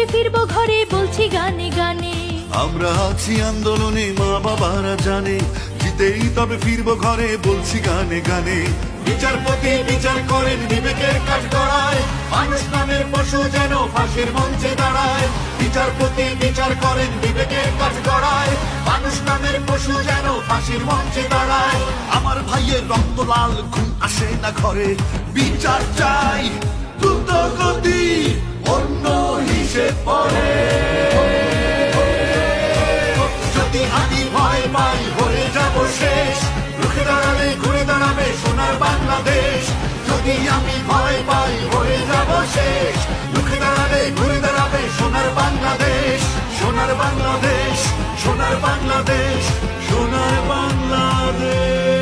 তবে ফিরবো ঘরে বলছি গানে গানে। আমরা আছি আন্দোলনে মা বাবারা জানে, জিতেই তবে ফিরবো ঘরে বলছি গানে গানে। বিচারপতি বিচার করেন বিবেকের কাঠগড়ায়, মানুষ নামের পশু যেন ফাঁসির মঞ্চে দাঁড়ায়। বিচারপতি বিচার করেন বিবেকের কাঠগড়ায়, মানুষ নামের পশু যেন ফাঁসির মঞ্চে দাঁড়ায়। আমার ভাইয়ের রক্ত লাল, ঘুম আসে না ঘরে, বিচার চাই দ্রুত গতি, অন্য হিসেব পরে। যদি আমি ভয় পাই হয়ে যাব শেষ, রুখে দাঁড়ালে ঘুরে দাঁড়াবে সোনার বাংলাদেশ। যদি আমি ভয় পাই হয়ে যাব শেষ, রুখে দাঁড়ালে ঘুরে দাঁড়াবে সোনার বাংলাদেশ। সোনার বাংলাদেশ, সোনার বাংলাদেশ, সোনার বাংলাদেশ।